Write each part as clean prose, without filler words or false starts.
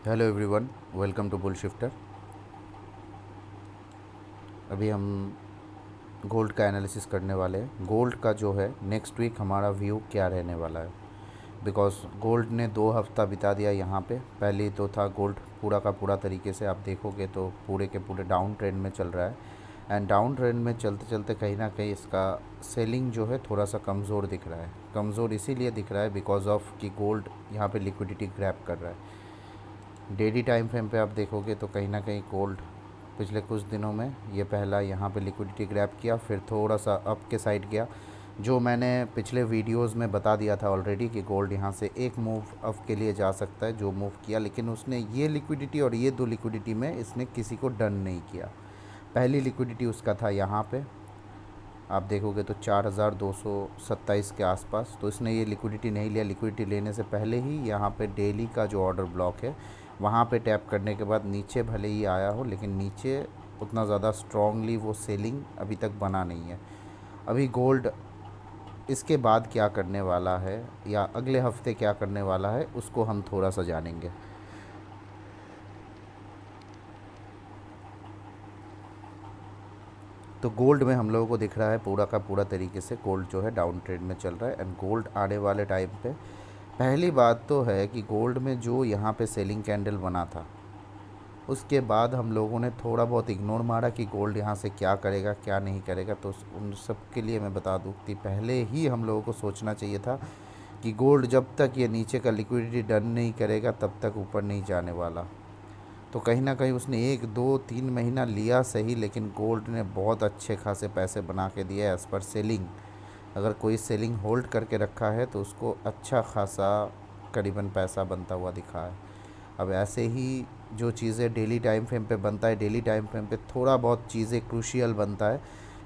Hello everyone, welcome to Bull Shifter. अभी हम gold का एनालिसिस करने वाले हैं। गोल्ड का जो है नेक्स्ट वीक हमारा व्यू क्या रहने वाला है, बिकॉज गोल्ड ने 2 हफ्ता बिता दिया यहाँ पे। पहले तो था गोल्ड पूरा का पूरा तरीके से आप देखोगे तो पूरे के पूरे डाउन ट्रेंड में चल रहा है। एंड डाउन ट्रेंड में चलते चलते कहीं ना कहीं इसका सेलिंग जो है थोड़ा सा कमज़ोर दिख रहा है। कमज़ोर इसीलिए दिख रहा है बिकॉज ऑफ कि गोल्ड यहाँ पे लिक्विडिटी ग्रैब कर रहा है। डेली टाइम फ्रेम पे आप देखोगे तो कहीं ना कहीं गोल्ड पिछले कुछ दिनों में ये पहला यहाँ पे लिक्विडिटी ग्रैब किया, फिर थोड़ा सा अप के साइड गया। जो मैंने पिछले वीडियोस में बता दिया था ऑलरेडी कि गोल्ड यहाँ से एक मूव अप के लिए जा सकता है, जो मूव किया। लेकिन उसने ये लिक्विडिटी और ये दो लिक्विडिटी में इसने किसी को डन नहीं किया। पहली लिक्विडिटी उसका था यहाँ पे, आप देखोगे तो 4227 के आसपास। तो इसने ये लिक्विडिटी नहीं लिया। लिक्विडिटी लेने से पहले ही यहाँ पे डेली का जो ऑर्डर ब्लॉक है वहाँ पे टैप करने के बाद नीचे भले ही आया हो, लेकिन नीचे उतना ज़्यादा स्ट्रांगली वो सेलिंग अभी तक बना नहीं है। अभी गोल्ड इसके बाद क्या करने वाला है या अगले हफ्ते क्या करने वाला है उसको हम थोड़ा सा जानेंगे। तो गोल्ड में हम लोगों को दिख रहा है पूरा का पूरा तरीके से गोल्ड जो है डाउन ट्रेंड में चल रहा है। एंड गोल्ड आने वाले टाइम पे पहली बात तो है कि गोल्ड में जो यहाँ पे सेलिंग कैंडल बना था उसके बाद हम लोगों ने थोड़ा बहुत इग्नोर मारा कि गोल्ड यहाँ से क्या करेगा क्या नहीं करेगा। तो उन सब के लिए मैं बता दूँ कि पहले ही हम लोगों को सोचना चाहिए था कि गोल्ड जब तक ये नीचे का लिक्विडिटी डन नहीं करेगा तब तक ऊपर नहीं जाने वाला। तो कहीं ना कहीं उसने 1 2 3 महीना लिया सही, लेकिन गोल्ड ने बहुत अच्छे खासे पैसे बना के दिए एज़ पर सेलिंग। अगर कोई सेलिंग होल्ड करके रखा है तो उसको अच्छा खासा करीबन पैसा बनता हुआ दिखा है। अब ऐसे ही जो चीज़ें डेली टाइम फ्रेम पे बनता है, डेली टाइम फ्रेम पे थोड़ा बहुत चीज़ें क्रूशियल बनता है,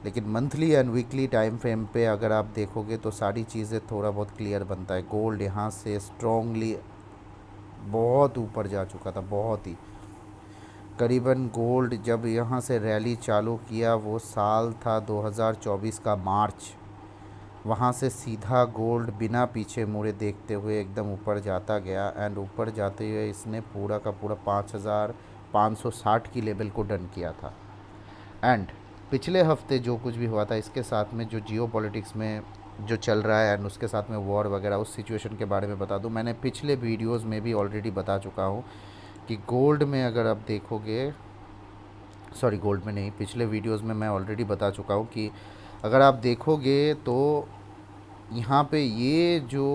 लेकिन monthly and weekly time frame पे अगर आप देखोगे तो सारी चीज़ें थोड़ा बहुत क्लियर बनता है। गोल्ड यहाँ से स्ट्रांगली बहुत ऊपर जा चुका था, बहुत ही करीबन। गोल्ड जब यहाँ से रैली चालू किया वो साल था 2024 का मार्च। वहाँ से सीधा गोल्ड बिना पीछे मुड़े देखते हुए एकदम ऊपर जाता गया। एंड ऊपर जाते हुए इसने पूरा का पूरा 5560 की लेवल को डन किया था। एंड पिछले हफ्ते जो कुछ भी हुआ था इसके साथ में जो जियो पॉलिटिक्स में जो चल रहा है एंड उसके साथ में वॉर वगैरह उस सिचुएशन के बारे में बता दूं। मैंने पिछले वीडियोस में भी ऑलरेडी बता चुका हूं कि गोल्ड में अगर आप देखोगे, सॉरी गोल्ड में नहीं, पिछले वीडियोस में मैं ऑलरेडी बता चुका हूँ कि अगर आप देखोगे तो यहाँ पे ये जो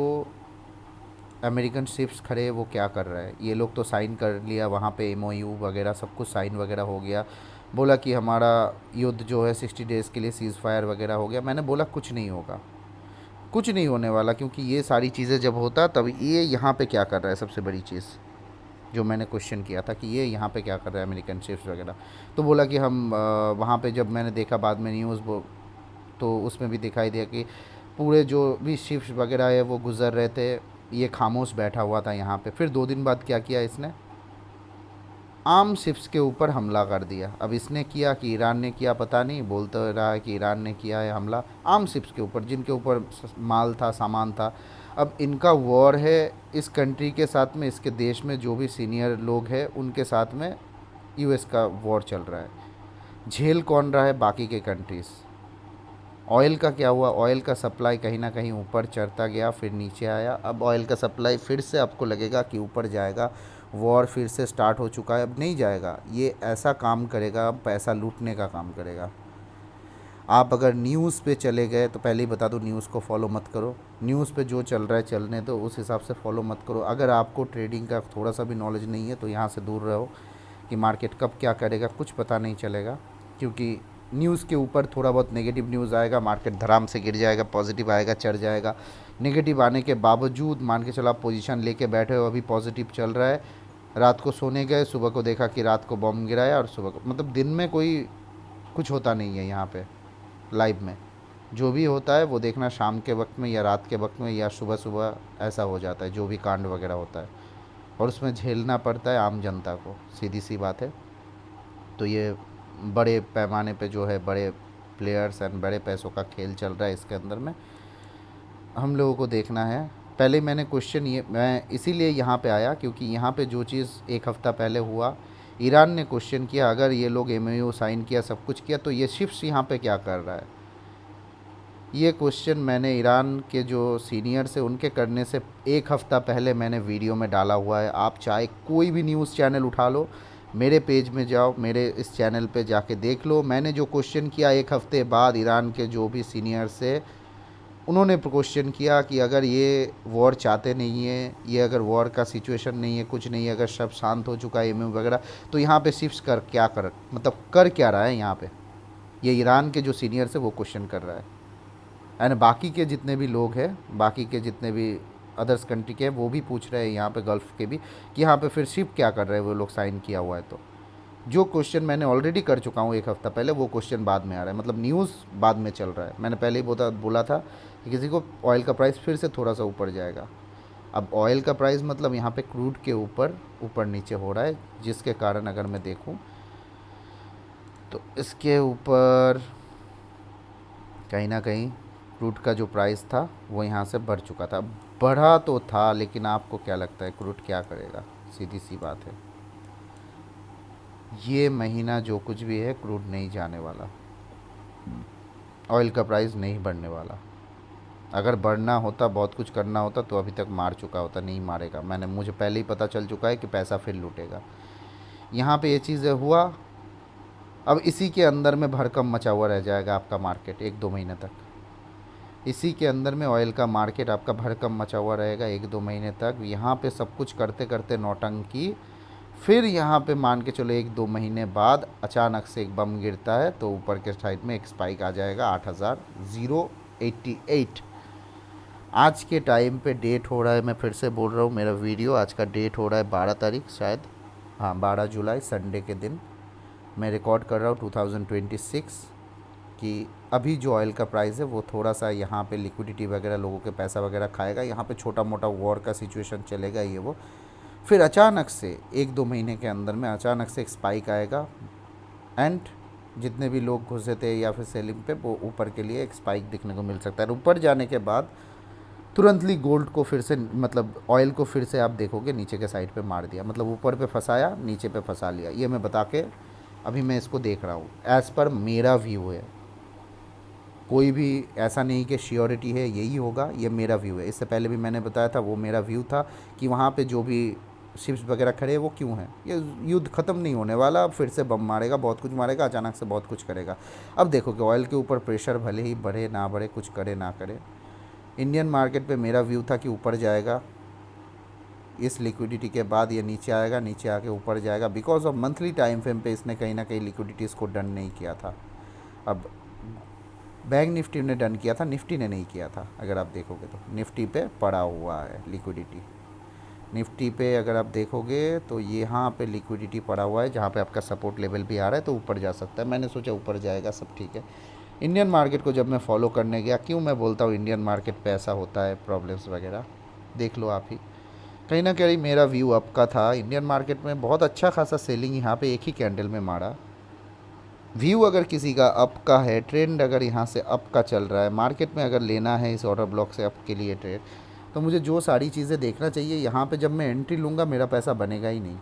अमेरिकन शिप्स खड़े हैं वो क्या कर रहा है, ये लोग तो साइन कर लिया वहाँ पे एमओयू वगैरह सब कुछ साइन वगैरह हो गया। बोला कि हमारा युद्ध जो है 60 डेज़ के लिए सीज़ फायर वगैरह हो गया। मैंने बोला कुछ नहीं होगा, कुछ नहीं होने वाला, क्योंकि ये सारी चीज़ें जब होता तब ये यहाँ पे क्या कर रहा है। सबसे बड़ी चीज़ जो मैंने क्वेश्चन किया था कि ये यहाँ पे क्या कर रहा है अमेरिकन शिप्स वगैरह, तो बोला कि हम वहाँ पे जब मैंने देखा बाद में न्यूज़ तो उसमें भी दिखाई दिया कि पूरे जो भी शिप्स वगैरह है वो गुज़र रहे थे, ये खामोश बैठा हुआ था यहाँ पे। फिर 2 दिन बाद क्या किया इसने, आम शिप्स के ऊपर हमला कर दिया। अब इसने किया कि ईरान ने किया पता नहीं, बोलता रहा है कि ईरान ने किया है हमला आम शिप्स के ऊपर जिनके ऊपर माल था, सामान था। अब इनका वॉर है इस कंट्री के साथ में, इसके देश में जो भी सीनियर लोग हैं उनके साथ में यूएस का वॉर चल रहा है। झेल कौन रहा है, बाकी के कंट्रीज़। ऑयल का क्या हुआ, ऑयल का सप्लाई कहीं ना कहीं ऊपर चढ़ता गया फिर नीचे आया। अब ऑयल का सप्लाई फिर से आपको लगेगा कि ऊपर जाएगा, वॉर फिर से स्टार्ट हो चुका है। अब नहीं जाएगा, ये ऐसा काम करेगा, अब पैसा लूटने का काम करेगा। आप अगर न्यूज़ पे चले गए तो पहले ही बता दूं, न्यूज़ को फॉलो मत करो। न्यूज़ पे जो चल रहा है चलने दो, उस हिसाब से फॉलो मत करो। अगर आपको ट्रेडिंग का थोड़ा सा भी नॉलेज नहीं है तो यहाँ से दूर रहो, कि मार्केट कब क्या करेगा कुछ पता नहीं चलेगा। क्योंकि न्यूज़ के ऊपर थोड़ा बहुत नेगेटिव न्यूज़ आएगा, मार्केट धड़ाम से गिर जाएगा, पॉजिटिव आएगा चढ़ जाएगा। नेगेटिव आने के बावजूद मान के चलो आप पोजीशन लेके बैठे हो, अभी पॉजिटिव चल रहा है, रात को सोने गए, सुबह को देखा कि रात को बम गिराया, और सुबह को मतलब दिन में कोई कुछ होता नहीं है यहाँ पे लाइव में। जो भी होता है वो देखना शाम के वक्त में या रात के वक्त में या सुबह सुबह ऐसा हो जाता है जो भी कांड वगैरह होता है, और उसमें झेलना पड़ता है आम जनता को, सीधी सी बात है। तो ये बड़े पैमाने पे जो है बड़े प्लेयर्स एंड बड़े पैसों का खेल चल रहा है इसके अंदर में। हम लोगों को देखना है पहले मैंने क्वेश्चन ये मैं इसीलिए यहाँ पे आया क्योंकि यहाँ पे जो चीज़ एक हफ़्ता पहले हुआ, ईरान ने क्वेश्चन किया अगर ये लोग एमओयू साइन किया सब कुछ किया तो ये शिप्स यहाँ पे क्या कर रहा है। ये क्वेश्चन मैंने ईरान के जो सीनियर्स है उनके करने से एक हफ़्ता पहले मैंने वीडियो में डाला हुआ है। आप चाहे कोई भी न्यूज़ चैनल उठा लो, मेरे पेज में जाओ, मेरे इस चैनल पे जाके देख लो। मैंने जो क्वेश्चन किया एक हफ़्ते बाद ईरान के जो भी सीनियर्स है उन्होंने क्वेश्चन किया कि अगर ये वॉर चाहते नहीं है, ये अगर वॉर का सिचुएशन नहीं है, कुछ नहीं है, अगर सब शांत हो चुका है एमओयू वगैरह, तो यहाँ पे शिफ्ट कर क्या कर मतलब कर क्या रहा है यहाँ पे। ये ईरान के जो सीनियर्स है वो क्वेश्चन कर रहा है एंड बाकी के जितने भी लोग हैं, बाकी के जितने भी अदर्स कंट्री के हैं वो भी पूछ रहे हैं यहाँ पे गल्फ़ के भी कि यहाँ पे फिर शिप क्या कर रहे हैं वो लोग साइन किया हुआ है। तो जो क्वेश्चन मैंने ऑलरेडी कर चुका हूँ एक हफ़्ता पहले वो क्वेश्चन बाद में आ रहा है, मतलब न्यूज़ बाद में चल रहा है। मैंने पहले ही बोला था कि किसी को ऑयल का प्राइस फिर से थोड़ा सा ऊपर जाएगा। अब ऑयल का प्राइस मतलब यहाँ पे क्रूड के ऊपर ऊपर नीचे हो रहा है, जिसके कारण अगर मैं देखूँ तो इसके ऊपर कहीं ना कहीं क्रूड का जो प्राइस था वो यहाँ से बढ़ चुका था। बढ़ा तो था, लेकिन आपको क्या लगता है क्रूड क्या करेगा? सीधी सी बात है, ये महीना जो कुछ भी है क्रूड नहीं जाने वाला, ऑयल का प्राइस नहीं बढ़ने वाला। अगर बढ़ना होता, बहुत कुछ करना होता तो अभी तक मार चुका होता, नहीं मारेगा। मुझे पहले ही पता चल चुका है कि पैसा फिर लूटेगा। यहाँ पे ये चीज़ें हुआ, अब इसी के अंदर में भरकम मचा हुआ रह जाएगा आपका मार्केट 1-2 महीने तक। इसी के अंदर में ऑयल का मार्केट आपका भरकम मचा हुआ रहेगा 1-2 महीने तक। यहाँ पे सब कुछ करते करते नौटंकी, फिर यहाँ पे मान के चलो 1-2 महीने बाद अचानक से एक बम गिरता है तो ऊपर के साइड में एक स्पाइक आ जाएगा 8,088। आज के टाइम पे डेट हो रहा है, मैं फिर से बोल रहा हूँ, मेरा वीडियो आज का डेट हो रहा है 12 तारीख शायद, हाँ 12 जुलाई संडे के दिन मैं रिकॉर्ड कर रहा हूँ 2026 कि अभी जो ऑयल का प्राइस है वो थोड़ा सा यहाँ पे लिक्विडिटी वगैरह लोगों के पैसा वगैरह खाएगा। यहाँ पे छोटा मोटा वॉर का सिचुएशन चलेगा ये वो, फिर अचानक से 1-2 महीने के अंदर में अचानक से एक स्पाइक आएगा एंड जितने भी लोग घुसे थे या फिर सेलिंग पे वो ऊपर के लिए एक स्पाइक दिखने को मिल सकता है। ऊपर जाने के बाद तुरंतली गोल्ड को फिर से, मतलब ऑयल को फिर से आप देखोगे नीचे के साइड पे मार दिया, मतलब ऊपर पे फंसाया नीचे पे फंसा लिया। ये मैं बता के अभी मैं इसको देख रहा हूँ, एज़ पर मेरा व्यू है, कोई भी ऐसा नहीं कि श्योरिटी है यही होगा, ये मेरा व्यू है। इससे पहले भी मैंने बताया था वो मेरा व्यू था कि वहाँ पे जो भी शिप्स वगैरह खड़े हैं वो क्यों हैं, ये युद्ध ख़त्म नहीं होने वाला, फिर से बम मारेगा, बहुत कुछ मारेगा, अचानक से बहुत कुछ करेगा। अब देखो कि ऑयल के ऊपर प्रेशर भले ही बढ़े ना बढ़े, कुछ करे ना करे, इंडियन मार्केट पे मेरा व्यू था कि ऊपर जाएगा, इस लिक्विडिटी के बाद ये नीचे आएगा, नीचे आके ऊपर जाएगा। Because of monthly time frame पे इसने कहीं ना कहीं लिक्विडिटीज़ को डन नहीं किया था। अब बैंक निफ्टी ने डन किया था, निफ्टी ने नहीं किया था। अगर आप देखोगे तो निफ्टी पे पड़ा हुआ है लिक्विडिटी, निफ्टी पे अगर आप देखोगे तो यहाँ पे लिक्विडिटी पड़ा हुआ है, जहाँ पे आपका सपोर्ट लेवल भी आ रहा है तो ऊपर जा सकता है। मैंने सोचा ऊपर जाएगा, सब ठीक है। इंडियन मार्केट को जब मैं फॉलो करने गया, क्यों मैं बोलता हूँ इंडियन मार्केट पे ऐसा होता है प्रॉब्लम्स वगैरह, देख लो आप ही। कहीं ना कहीं मेरा व्यू अप का था, इंडियन मार्केट में बहुत अच्छा खासा सेलिंग यहाँ पे एक ही कैंडल में मारा। व्यू अगर किसी का अप का है, ट्रेंड अगर यहाँ से अप का चल रहा है, मार्केट में अगर लेना है इस ऑर्डर ब्लॉक से अप के लिए ट्रेड, तो मुझे जो सारी चीज़ें देखना चाहिए, यहाँ पे जब मैं एंट्री लूँगा मेरा पैसा बनेगा ही नहीं।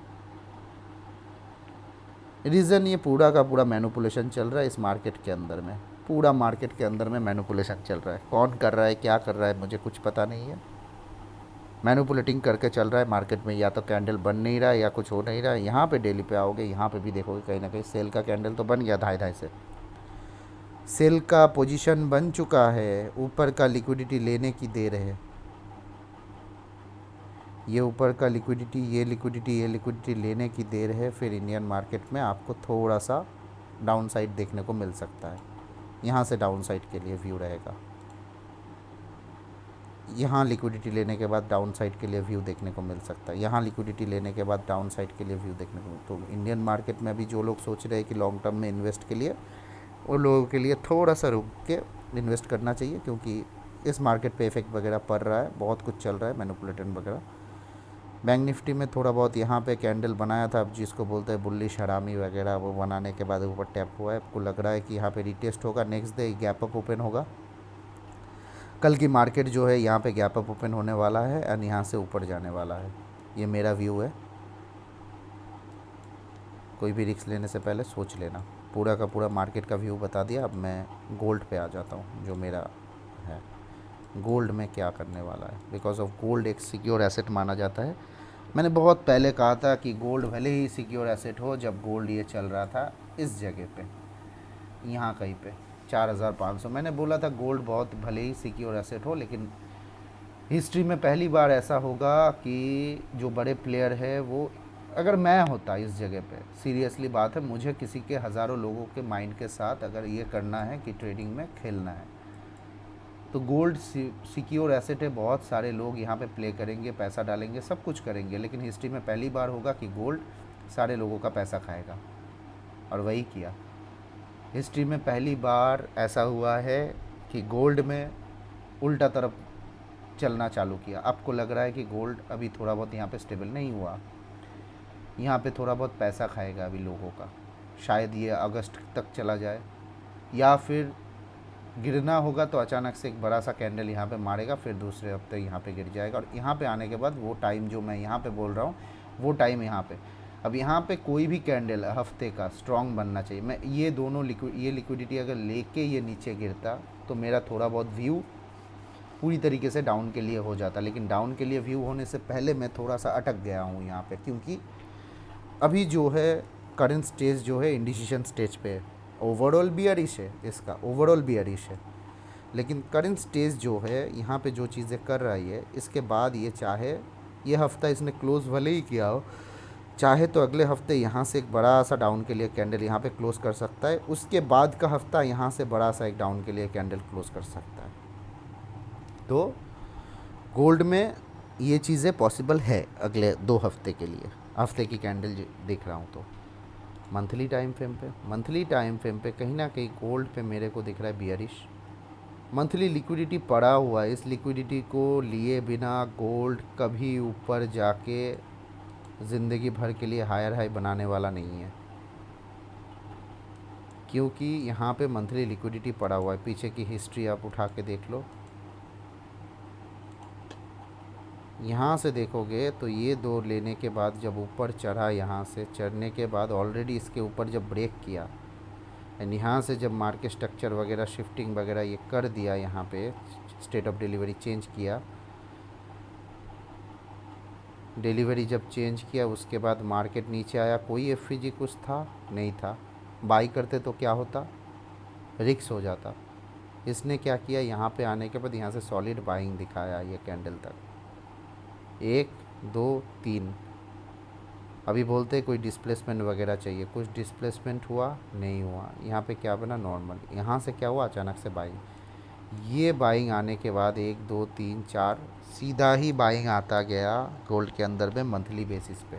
रीज़न ये पूरा का पूरा मैनिपुलेशन चल रहा है इस मार्केट के अंदर में, पूरा मार्केट के अंदर में मैनिपुलेशन चल रहा है। कौन कर रहा है, क्या कर रहा है, मुझे कुछ पता नहीं है। मैनिपुलेटिंग करके चल रहा है मार्केट में, या तो कैंडल बन नहीं रहा है या कुछ हो नहीं रहा है। यहाँ पे डेली पे आओगे, यहाँ पे भी देखोगे कहीं ना कहीं सेल का कैंडल तो बन गया, 2.5 से सेल का पोजीशन बन चुका है। ऊपर का लिक्विडिटी लेने की देर है, ये ऊपर का लिक्विडिटी, ये लिक्विडिटी लेने की देर है। फिर इंडियन मार्केट में आपको थोड़ा सा डाउन साइड देखने को मिल सकता है, यहाँ से डाउन साइड के लिए व्यू रहेगा। यहाँ लिक्विडिटी लेने के बाद डाउन साइड के लिए व्यू देखने को मिल सकता है, यहाँ लिक्विडिटी लेने के बाद डाउन साइड के लिए व्यू देखने को। तो इंडियन मार्केट में अभी जो लोग सोच रहे हैं कि लॉन्ग टर्म में इन्वेस्ट के लिए, उन लोगों के लिए थोड़ा सा रुक के इन्वेस्ट करना चाहिए, क्योंकि इस मार्केट पे इफेक्ट वगैरह पड़ रहा है, बहुत कुछ चल रहा है मैनिपुलेटिंग वगैरह। बैंक निफ्टी में थोड़ा बहुत यहाँ पे कैंडल बनाया था, अब जिसको बोलते हैं बुल्लिश हरामी वगैरह, वो बनाने के बाद ऊपर टैप हुआ है। आपको लग रहा है कि यहाँ पे रिटेस्ट होगा, next day gap up open होगा, कल की मार्केट जो है यहाँ पे गैप अप ओपन होने वाला है एंड यहाँ से ऊपर जाने वाला है। ये मेरा व्यू है। कोई भी रिस्क लेने से पहले सोच लेना। पूरा का पूरा मार्केट का व्यू बता दिया। अब मैं गोल्ड पे आ जाता हूँ जो मेरा है। गोल्ड में क्या करने वाला है, बिकॉज ऑफ गोल्ड एक सिक्योर एसेट माना जाता है। मैंने बहुत पहले कहा था कि गोल्ड भले ही सिक्योर एसेट हो, जब गोल्ड ये चल रहा था इस जगह पे, यहाँ कहीं पे 4,500, मैंने बोला था गोल्ड बहुत भले ही सिक्योर एसेट हो, लेकिन हिस्ट्री में पहली बार ऐसा होगा कि जो बड़े प्लेयर है वो, अगर मैं होता इस जगह पे, सीरियसली बात है, मुझे किसी के हज़ारों लोगों के माइंड के साथ अगर ये करना है कि ट्रेडिंग में खेलना है, तो गोल्ड सिक्योर एसेट है। बहुत सारे लोग यहाँ पे प्ले करेंगे, पैसा डालेंगे, सब कुछ करेंगे, लेकिन हिस्ट्री में पहली बार होगा कि गोल्ड सारे लोगों का पैसा खाएगा, और वही किया। हिस्ट्री में पहली बार ऐसा हुआ है कि गोल्ड में उल्टा तरफ चलना चालू किया। आपको लग रहा है कि गोल्ड अभी थोड़ा बहुत यहाँ पे स्टेबल नहीं हुआ, यहाँ पे थोड़ा बहुत पैसा खाएगा अभी लोगों का, शायद ये अगस्त तक चला जाए, या फिर गिरना होगा तो अचानक से एक बड़ा सा कैंडल यहाँ पे मारेगा, फिर दूसरे हफ्ते यहाँ पे गिर जाएगा, और यहाँ पे आने के बाद वो टाइम जो मैं यहाँ पे बोल रहा हूँ वो टाइम यहाँ पे, अब यहाँ पे कोई भी कैंडल हफ्ते का स्ट्रॉन्ग बनना चाहिए। मैं ये दोनों लिक्विडिटी अगर लेके ये नीचे गिरता तो मेरा थोड़ा बहुत व्यू पूरी तरीके से डाउन के लिए हो जाता, लेकिन डाउन के लिए व्यू होने से पहले मैं थोड़ा सा अटक गया हूँ यहाँ पे, क्योंकि अभी जो है करंट स्टेज जो है इंडिसीजन स्टेज पे है। ओवरऑल बियरिश है, इसका ओवरऑल बियरिश है, लेकिन करंट स्टेज जो है यहाँ पे जो चीज़ें कर रही है, इसके बाद ये चाहे ये हफ्ता इसने क्लोज़ भले ही किया हो, चाहे तो अगले हफ्ते यहाँ से एक बड़ा सा डाउन के लिए कैंडल यहाँ पे क्लोज़ कर सकता है, उसके बाद का हफ्ता यहाँ से बड़ा सा एक डाउन के लिए कैंडल क्लोज़ कर सकता है। तो गोल्ड में ये चीज़ें पॉसिबल है अगले 2 हफ्ते के लिए। हफ्ते की कैंडल देख रहा हूँ तो मंथली टाइम फ्रेम पे कहीं ना कहीं गोल्ड पे मेरे को दिख रहा है बियरिश। मंथली लिक्विडिटी पड़ा हुआ है, इस लिक्विडिटी को लिए बिना गोल्ड कभी ऊपर जाके ज़िंदगी भर के लिए हायर हाई बनाने वाला नहीं है, क्योंकि यहाँ पे मंथली लिक्विडिटी पड़ा हुआ है। पीछे की हिस्ट्री आप उठा के देख लो, यहाँ से देखोगे तो ये 2 लेने के बाद जब ऊपर चढ़ा, यहाँ से चढ़ने के बाद ऑलरेडी इसके ऊपर जब ब्रेक किया एंड यहाँ से जब मार्केट स्ट्रक्चर वगैरह शिफ्टिंग वगैरह ये कर दिया, यहाँ पे स्टेट ऑफ डिलीवरी चेंज किया, डिलीवरी जब चेंज किया उसके बाद मार्केट नीचे आया, कोई एफवीजी कुछ था नहीं था, बाई करते तो क्या होता, रिक्स हो जाता। इसने क्या किया, यहाँ पे आने के बाद यहाँ से सॉलिड बाइंग दिखाया ये कैंडल तक, 1 2 3। अभी बोलते कोई डिस्प्लेसमेंट वगैरह चाहिए, कुछ डिस्प्लेसमेंट हुआ नहीं हुआ, यहाँ पे क्या बना नॉर्मल, यहाँ से क्या हुआ अचानक से बाइंग, ये बाइंग आने के बाद 1 2 3 4 सीधा ही बाइंग आता गया गोल्ड के अंदर में मंथली बेसिस पे।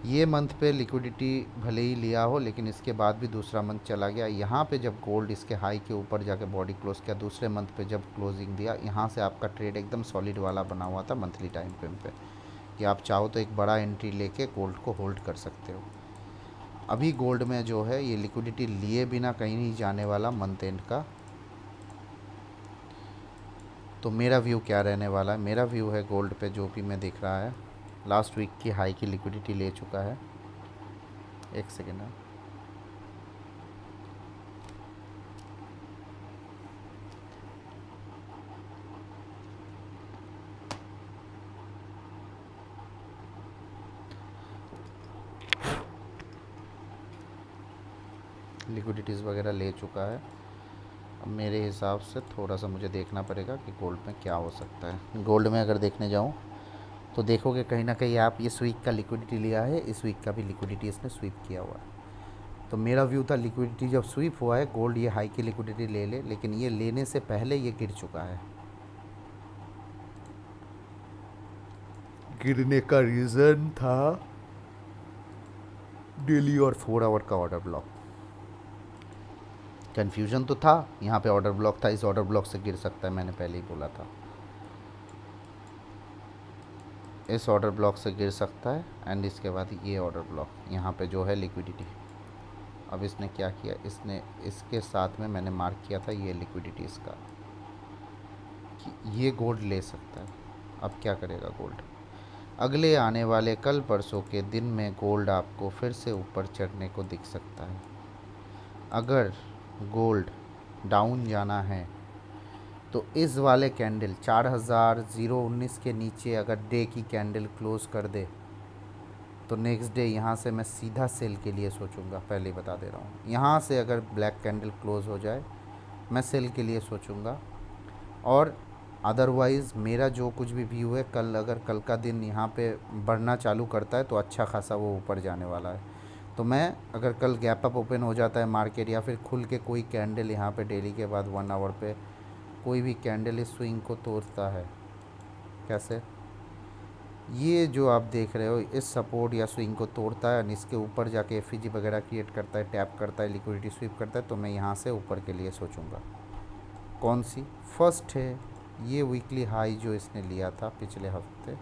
ये मंथ पे लिक्विडिटी भले ही लिया हो, लेकिन इसके बाद भी दूसरा मंथ चला गया, यहाँ पे जब गोल्ड इसके हाई के ऊपर जाके बॉडी क्लोज किया, दूसरे मंथ पे जब क्लोजिंग दिया, यहाँ से आपका ट्रेड एकदम सॉलिड वाला बना हुआ था मंथली टाइम फ्रेम पे, कि आप चाहो तो एक बड़ा एंट्री लेके गोल्ड को होल्ड कर सकते हो। अभी गोल्ड में जो है ये लिक्विडिटी लिए बिना कहीं नहीं जाने वाला मंथ एंड का। तो मेरा व्यू क्या रहने वाला है, मेरा व्यू है गोल्ड पे जो भी मैं देख रहा है, लास्ट वीक की हाई की लिक्विडिटी ले चुका है। एक सेकेंड है, लिक्विडिटीज़ वगैरह ले चुका है। अब मेरे हिसाब से थोड़ा सा मुझे देखना पड़ेगा कि गोल्ड में क्या हो सकता है। गोल्ड में अगर देखने जाऊँ तो देखोगे कहीं ना कहीं आप ये वीक का लिक्विडिटी लिया है, इस वीक का भी लिक्विडिटी इसने स्वीप किया हुआ है। तो मेरा व्यू था लिक्विडिटी जब स्वीप हुआ है गोल्ड ये हाई की लिक्विडिटी ले ले, लेकिन ये लेने से पहले ये गिर चुका है। गिरने का रीज़न था डेली और 4 आवर का ऑर्डर ब्लॉक। कन्फ्यूजन तो था, यहाँ पे ऑर्डर ब्लॉक था, इस ऑर्डर ब्लॉक से गिर सकता है, मैंने पहले ही बोला था इस ऑर्डर ब्लॉक से गिर सकता है। एंड इसके बाद ये ऑर्डर ब्लॉक यहाँ पे जो है लिक्विडिटी, अब इसने क्या किया, इसने इसके साथ में मैंने मार्क किया था ये लिक्विडिटी इसका, कि ये गोल्ड ले सकता है। अब क्या करेगा गोल्ड? अगले आने वाले कल परसों के दिन में गोल्ड आपको फिर से ऊपर चढ़ने को दिख सकता है। अगर गोल्ड डाउन जाना है तो इस वाले कैंडल 4019 के नीचे अगर डे की कैंडल क्लोज़ कर दे तो नेक्स्ट डे यहाँ से मैं सीधा सेल के लिए सोचूंगा। पहले ही बता दे रहा हूँ, यहाँ से अगर ब्लैक कैंडल क्लोज़ हो जाए मैं सेल के लिए सोचूंगा। और अदरवाइज़ मेरा जो कुछ भी व्यू है, कल अगर कल का दिन यहाँ पे बढ़ना चालू करता है तो अच्छा खासा वो ऊपर जाने वाला है। तो मैं अगर कल गैप अप ओपन हो जाता है मार्केट, या फिर खुल के कोई कैंडल यहाँ पे डेली के बाद 1 आवर पे कोई भी कैंडल इस स्विंग को तोड़ता है, कैसे, ये जो आप देख रहे हो इस सपोर्ट या स्विंग को तोड़ता है और इसके ऊपर जाके एफईजी वगैरह क्रिएट करता है, टैप करता है, लिक्विडिटी स्वीप करता है, तो मैं यहाँ से ऊपर के लिए सोचूंगा। कौन सी? फर्स्ट है ये वीकली हाई जो इसने लिया था पिछले हफ्ते,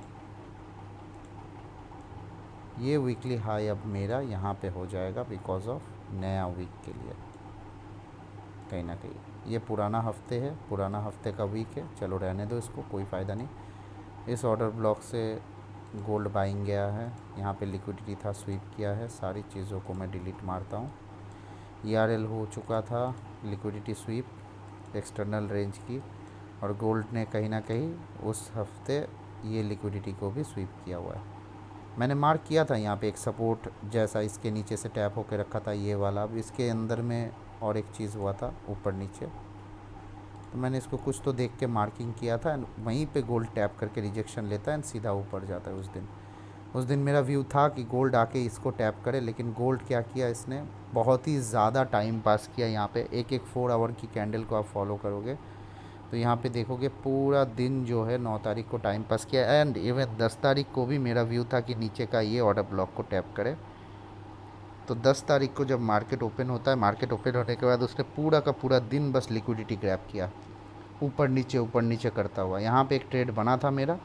ये वीकली हाई अब मेरा यहाँ पे हो जाएगा बिकॉज ऑफ नया वीक के लिए। कहीं ना कहीं ये पुराना हफ्ते है, पुराना हफ्ते का वीक है, चलो रहने दो इसको, कोई फ़ायदा नहीं। इस ऑर्डर ब्लॉक से गोल्ड बाइंग गया है, यहाँ पे लिक्विडिटी था, स्वीप किया है, सारी चीज़ों को मैं डिलीट मारता हूँ। ERL हो चुका था, लिक्विडिटी स्वीप एक्सटर्नल रेंज की, और गोल्ड ने कहीं ना कहीं उस हफ्ते ये लिक्विडिटी को भी स्वीप किया हुआ है। मैंने मार्क किया था यहाँ पे एक सपोर्ट जैसा इसके नीचे से टैप होकर रखा था ये वाला, अब इसके अंदर में और एक चीज़ हुआ था ऊपर नीचे, तो मैंने इसको कुछ तो देख के मार्किंग किया था, वहीं पे गोल्ड टैप करके रिजेक्शन लेता है एंड सीधा ऊपर जाता है। उस दिन मेरा व्यू था कि गोल्ड आके इसको टैप करे, लेकिन गोल्ड क्या किया इसने, बहुत ही ज़्यादा टाइम पास किया। यहाँ पे एक 4 आवर की कैंडल को आप फॉलो करोगे तो यहाँ पे देखोगे पूरा दिन जो है 9 तारीख को टाइम पास किया, एंड इवन 10 तारीख को भी मेरा व्यू था कि नीचे का ये ऑर्डर ब्लॉक को टैप करे। तो 10 तारीख को जब मार्केट ओपन होता है, मार्केट ओपन होने के बाद उसने पूरा का पूरा दिन बस लिक्विडिटी ग्रैब किया, ऊपर नीचे करता हुआ। यहाँ पे एक ट्रेड बना था मेरा,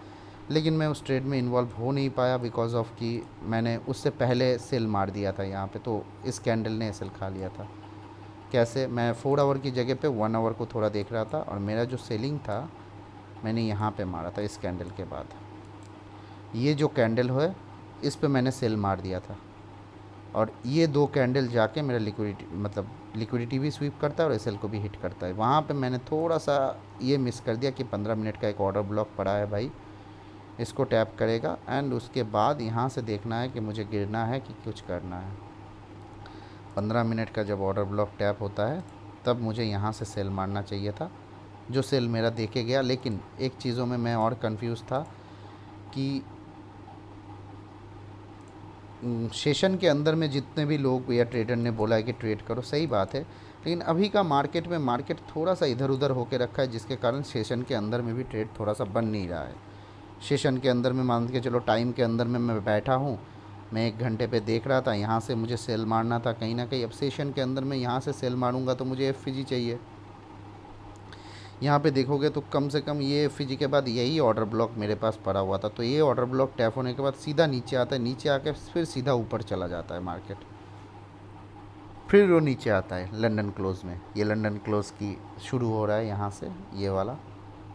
लेकिन मैं उस ट्रेड में इन्वॉल्व हो नहीं पाया बिकॉज ऑफ कि मैंने उससे पहले सेल मार दिया था यहाँ पे, तो इस कैंडल ने सेल खा लिया था। कैसे? मैं 4 आवर की जगह पे 1 आवर को थोड़ा देख रहा था, और मेरा जो सेलिंग था मैंने यहाँ पे मारा था इस कैंडल के बाद। ये जो कैंडल है इस पे मैंने सेल मार दिया था, और ये 2 कैंडल जाके मेरा लिक्विडिटी भी स्वीप करता है और एसएल को भी हिट करता है। वहाँ पे मैंने थोड़ा सा ये मिस कर दिया कि 15 मिनट का एक ऑर्डर ब्लॉक पड़ा है भाई, इसको टैप करेगा, एंड उसके बाद यहाँ से देखना है कि मुझे गिरना है कि कुछ करना है। 15 मिनट का जब ऑर्डर ब्लॉक टैप होता है तब मुझे यहाँ से सेल मारना चाहिए था, जो सेल मेरा देखे गया। लेकिन एक चीज़ों में मैं और कंफ्यूज था कि सेशन के अंदर में जितने भी लोग या ट्रेडर ने बोला है कि ट्रेड करो, सही बात है, लेकिन अभी का मार्केट थोड़ा सा इधर उधर होके रखा है, जिसके कारण सेशन के अंदर में भी ट्रेड थोड़ा सा बन नहीं रहा है। सेशन के अंदर में मान के चलो टाइम के अंदर में मैं बैठा हूँ, मैं 1 घंटे पे देख रहा था, यहाँ से मुझे सेल मारना था कहीं ना कहीं। अब सेशन के अंदर में यहाँ से सेल मारूंगा तो मुझे एफईजी चाहिए। यहाँ पे देखोगे तो कम से कम ये एफईजी के बाद यही ऑर्डर ब्लॉक मेरे पास पड़ा हुआ था, तो ये ऑर्डर ब्लॉक टैप होने के बाद सीधा नीचे आता है, नीचे आके फिर सीधा ऊपर चला जाता है मार्केट, फिर वो नीचे आता है लंदन क्लोज़ में। ये लंदन क्लोज़ की शुरू हो रहा है यहाँ से ये वाला,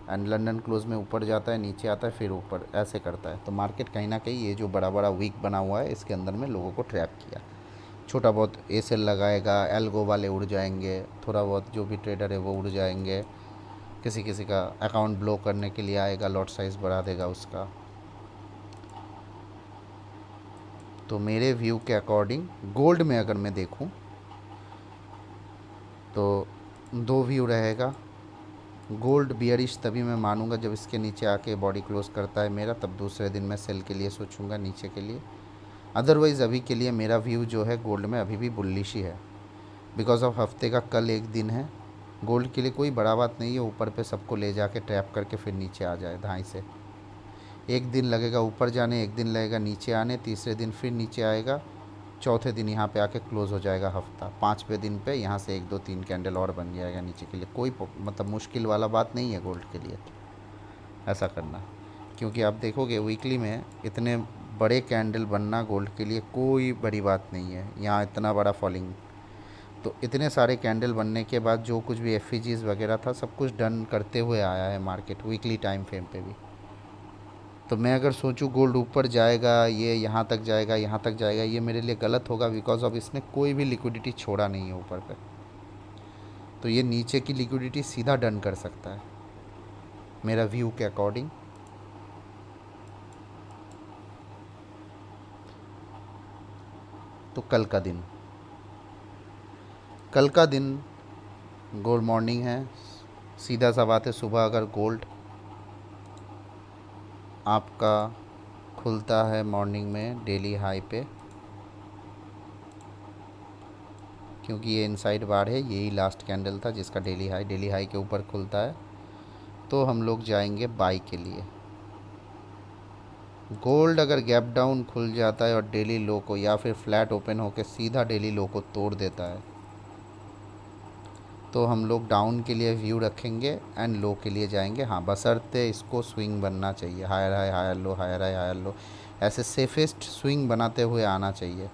एंड लंदन क्लोज़ में ऊपर जाता है, नीचे आता है, फिर ऊपर, ऐसे करता है। तो मार्केट कहीं ना कहीं ये जो बड़ा बड़ा वीक बना हुआ है इसके अंदर में लोगों को ट्रैप किया। छोटा बहुत एसएल लगाएगा, एल्गो वाले उड़ जाएंगे, थोड़ा बहुत जो भी ट्रेडर है वो उड़ जाएंगे, किसी किसी का अकाउंट ब्लॉक करने के लिए आएगा, लॉट साइज़ बढ़ा देगा उसका। तो मेरे व्यू के अकॉर्डिंग गोल्ड में अगर मैं देखूं तो 2 व्यू रहेगा। गोल्ड बियरिश तभी मैं मानूंगा जब इसके नीचे आके बॉडी क्लोज करता है मेरा, तब दूसरे दिन मैं सेल के लिए सोचूंगा नीचे के लिए। अदरवाइज़ अभी के लिए मेरा व्यू जो है गोल्ड में अभी भी बुल्लिश ही है, बिकॉज ऑफ हफ्ते का कल एक दिन है। गोल्ड के लिए कोई बड़ा बात नहीं है ऊपर पे सबको ले जाके ट्रैप करके फिर नीचे आ जाए धाई से। एक दिन लगेगा ऊपर जाने, एक दिन लगेगा नीचे आने, तीसरे दिन फिर नीचे आएगा, चौथे दिन यहाँ पे आके क्लोज़ हो जाएगा हफ्ता। 5वें दिन पे यहाँ से 1 2 3 कैंडल और बन जाएगा नीचे के लिए। कोई मुश्किल वाला बात नहीं है गोल्ड के लिए ऐसा करना, क्योंकि आप देखोगे वीकली में इतने बड़े कैंडल बनना गोल्ड के लिए कोई बड़ी बात नहीं है। यहाँ इतना बड़ा फॉलिंग तो इतने सारे कैंडल बनने के बाद जो कुछ भी एफईजीज वगैरह था सब कुछ डन करते हुए आया है मार्केट वीकली टाइम फ्रेम पे भी। तो मैं अगर सोचूं गोल्ड ऊपर जाएगा, ये यहाँ तक जाएगा, यहाँ तक जाएगा, ये मेरे लिए गलत होगा, बिकॉज ऑफ इसने कोई भी लिक्विडिटी छोड़ा नहीं है ऊपर पे। तो ये नीचे की लिक्विडिटी सीधा डन कर सकता है मेरा व्यू के अकॉर्डिंग। तो कल का दिन गोल्ड मॉर्निंग है, सीधा सा बात है, सुबह अगर गोल्ड आपका खुलता है मॉर्निंग में डेली हाई पे, क्योंकि ये इनसाइड बार है, यही लास्ट कैंडल था जिसका डेली हाई के ऊपर खुलता है, तो हम लोग जाएंगे बाई के लिए। गोल्ड अगर गैप डाउन खुल जाता है और डेली लो को या फिर फ्लैट ओपन होकर सीधा डेली लो को तोड़ देता है, तो हम लोग डाउन के लिए व्यू रखेंगे एंड लो के लिए जाएंगे। हाँ, बशर्ते इसको स्विंग बनना चाहिए, higher high higher low, higher high higher low, ऐसे सेफेस्ट स्विंग बनाते हुए आना चाहिए,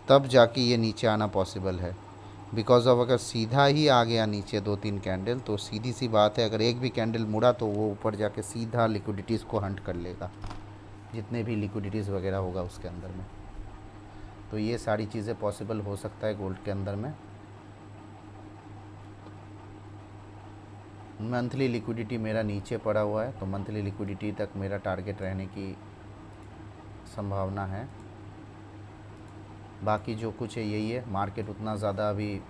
तब जाके ये नीचे आना पॉसिबल है। बिकॉज ऑफ अगर सीधा ही आ गया नीचे 2-3 कैंडल, तो सीधी सी बात है, अगर एक भी कैंडल मुड़ा तो वो ऊपर जाके सीधा लिक्विडिटीज़ को हंट कर लेगा, जितने भी लिक्विडिटीज़ वगैरह होगा उसके अंदर में। तो ये सारी चीज़ें पॉसिबल हो सकता है गोल्ड के अंदर में। मंथली लिक्विडिटी मेरा नीचे पड़ा हुआ है, तो मंथली लिक्विडिटी तक मेरा टारगेट रहने की संभावना है। बाकी जो कुछ है यही है, मार्केट उतना ज़्यादा अभी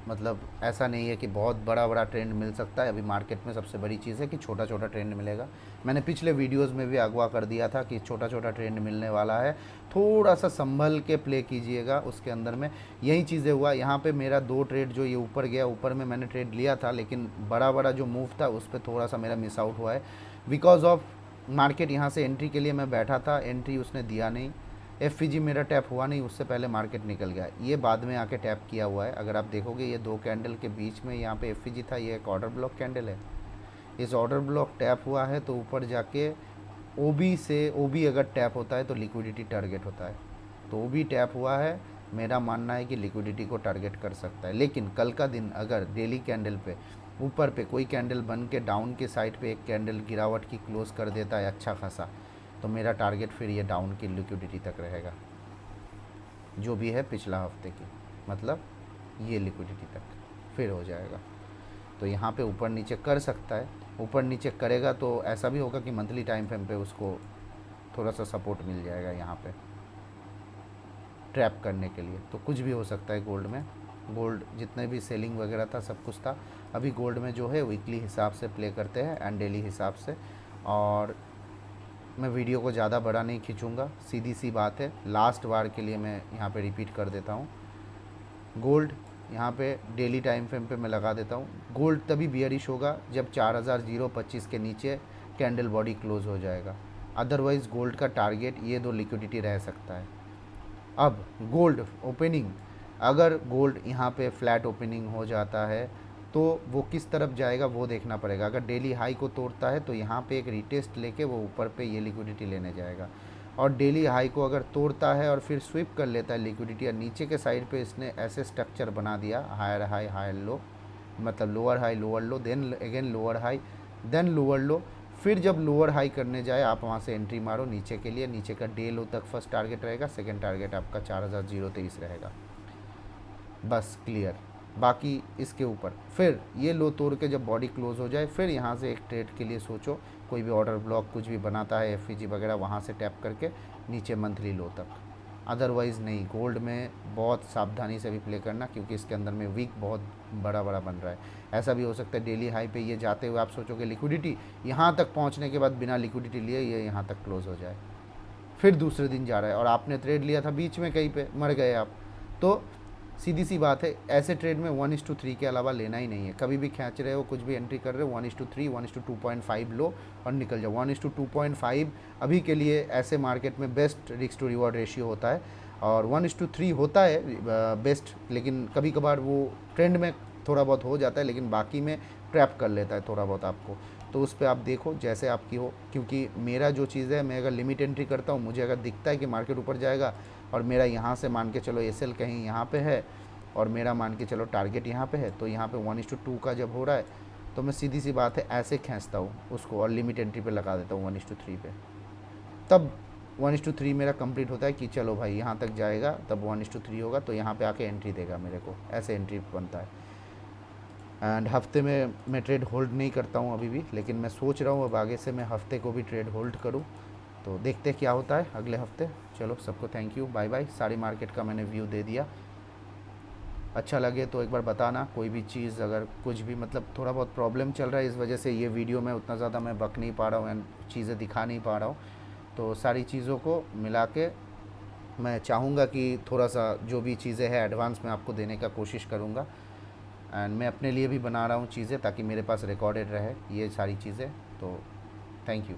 मतलब ऐसा नहीं है कि बहुत बड़ा बड़ा ट्रेंड मिल सकता है। अभी मार्केट में सबसे बड़ी चीज़ है कि छोटा छोटा ट्रेंड मिलेगा। मैंने पिछले वीडियोस में भी अगवा कर दिया था कि छोटा छोटा ट्रेंड मिलने वाला है, थोड़ा सा संभल के प्ले कीजिएगा उसके अंदर में। यही चीज़ें हुआ यहाँ पे, मेरा 2 ट्रेड जो ये ऊपर गया, ऊपर में मैंने ट्रेड लिया था, लेकिन बड़ा बड़ा जो मूव था उस पर थोड़ा सा मेरा मिस आउट हुआ है, बिकॉज ऑफ मार्केट यहाँ से एंट्री के लिए मैं बैठा था, एंट्री उसने दिया नहीं, एफईजी मेरा टैप हुआ नहीं, उससे पहले मार्केट निकल गया। ये बाद में आके टैप किया हुआ है। अगर आप देखोगे ये 2 कैंडल के बीच में यहाँ पे एफईजी था, ये एक ऑर्डर ब्लॉक कैंडल है, इस ऑर्डर ब्लॉक टैप हुआ है तो ऊपर जाके ओबी अगर टैप होता है तो लिक्विडिटी टारगेट होता है, तो ओबी टैप हुआ है, मेरा मानना है कि लिक्विडिटी को टारगेट कर सकता है। लेकिन कल का दिन अगर डेली कैंडल पे ऊपर पे कोई कैंडल बन के डाउन के साइड पे एक कैंडल गिरावट की क्लोज कर देता है अच्छा खासा, तो मेरा टारगेट फिर ये डाउन की लिक्विडिटी तक रहेगा, जो भी है पिछला हफ्ते की, मतलब ये लिक्विडिटी तक फिर हो जाएगा। तो यहाँ पे ऊपर नीचे कर सकता है, ऊपर नीचे करेगा तो ऐसा भी होगा कि मंथली टाइम फ्रेम पे उसको थोड़ा सा सपोर्ट मिल जाएगा यहाँ पे ट्रैप करने के लिए। तो कुछ भी हो सकता है गोल्ड में। गोल्ड जितने भी सेलिंग वगैरह था सब कुछ था, अभी गोल्ड में जो है वीकली हिसाब से प्ले करते हैं एंड डेली हिसाब से। और मैं वीडियो को ज़्यादा बड़ा नहीं खींचूँगा, सीधी सी बात है, लास्ट बार के लिए मैं यहाँ पे रिपीट कर देता हूँ। गोल्ड यहाँ पे डेली टाइम फ्रेम पे मैं लगा देता हूँ, गोल्ड तभी बियरिश होगा जब 4025 के नीचे कैंडल बॉडी क्लोज हो जाएगा, अदरवाइज़ गोल्ड का टारगेट ये 2 लिक्विडिटी रह सकता है। अब गोल्ड ओपनिंग, अगर गोल्ड यहाँ पे फ्लैट ओपनिंग हो जाता है तो वो किस तरफ जाएगा वो देखना पड़ेगा। अगर डेली हाई को तोड़ता है तो यहाँ पे एक रिटेस्ट लेके वो ऊपर पे ये लिक्विडिटी लेने जाएगा, और डेली हाई को अगर तोड़ता है और फिर स्विप कर लेता है लिक्विडिटी, और नीचे के साइड पे इसने ऐसे स्ट्रक्चर बना दिया, हायर हाई हायर लो, मतलब lower high lower low, then again lower high then lower low, फिर जब लोअर हाई करने जाए आप वहाँ से एंट्री मारो नीचे के लिए। नीचे का डे लो तक फर्स्ट टारगेट रहेगा, सेकेंड टारगेट आपका 4023 रहेगा, बस क्लियर। बाकी इसके ऊपर फिर ये लो तोड़ के जब बॉडी क्लोज हो जाए, फिर यहाँ से एक ट्रेड के लिए सोचो, कोई भी ऑर्डर ब्लॉक कुछ भी बनाता है एफईजी वगैरह, वहाँ से टैप करके नीचे मंथली लो तक। अदरवाइज़ नहीं, गोल्ड में बहुत सावधानी से भी प्ले करना, क्योंकि इसके अंदर में वीक बहुत बड़ा बड़ा बन रहा है। ऐसा भी हो सकता है डेली हाई पे ये जाते हुए आप सोचोगे लिक्विडिटी, यहाँ तक पहुँचने के बाद बिना लिक्विडिटी लिए ये यहाँ तक क्लोज हो जाए, फिर दूसरे दिन जा रहा है और आपने ट्रेड लिया था बीच में कहीं पे, मर गए आप। तो सीधी सी बात है, ऐसे ट्रेड में 1:3 के अलावा लेना ही नहीं है। कभी भी खींच रहे हो, कुछ भी एंट्री कर रहे हो, 1:3 1:2.5 लो और निकल जाओ। 1:2.5 अभी के लिए ऐसे मार्केट में best risk to reward ratio होता है, और 1:3 होता है बेस्ट, लेकिन कभी कभार वो ट्रेंड में थोड़ा बहुत हो जाता है, लेकिन बाकी में ट्रैप कर लेता है थोड़ा बहुत आपको। तो उस पे आप देखो जैसे आपकी हो, क्योंकि मेरा जो चीज़ है, मैं अगर लिमिट एंट्री करता हूँ, मुझे अगर दिखता है कि मार्केट ऊपर जाएगा और मेरा यहाँ से मान के चलो एस एल कहीं यहाँ पे है और मेरा मान के चलो टारगेट यहाँ पे है, तो यहाँ पे 1:2 का जब हो रहा है तो मैं सीधी सी बात है ऐसे खींचता हूँ उसको और लिमिट एंट्री पे लगा देता हूँ 1:3 पे। तब 1:3 मेरा कंप्लीट होता है कि चलो भाई यहाँ तक जाएगा, तब 1:3 होगा तो यहाँ पे आके एंट्री देगा मेरे को, ऐसे एंट्री बनता है। एंड हफ्ते में मैं ट्रेड होल्ड नहीं करता हूँ अभी भी, लेकिन मैं सोच रहा हूँ अब आगे से मैं हफ्ते को भी ट्रेड होल्ड करूँ। तो देखते क्या होता है अगले हफ्ते। चलो सबको थैंक यू, बाय बाय। सारी मार्केट का मैंने व्यू दे दिया। अच्छा लगे तो एक बार बताना, कोई भी चीज़ अगर कुछ भी मतलब थोड़ा बहुत प्रॉब्लम चल रहा है, इस वजह से ये वीडियो में उतना ज़्यादा मैं बक नहीं पा रहा हूँ एंड चीज़ें दिखा नहीं पा रहा हूँ। तो सारी चीज़ों को मिला के मैं चाहूँगा कि थोड़ा सा जो भी चीज़ें हैं एडवांस में आपको देने का कोशिश करूँगा। एंड मैं अपने लिए भी बना रहा हूँ चीज़ें ताकि मेरे पास रिकॉर्डेड रहे ये सारी चीज़ें। तो थैंक यू।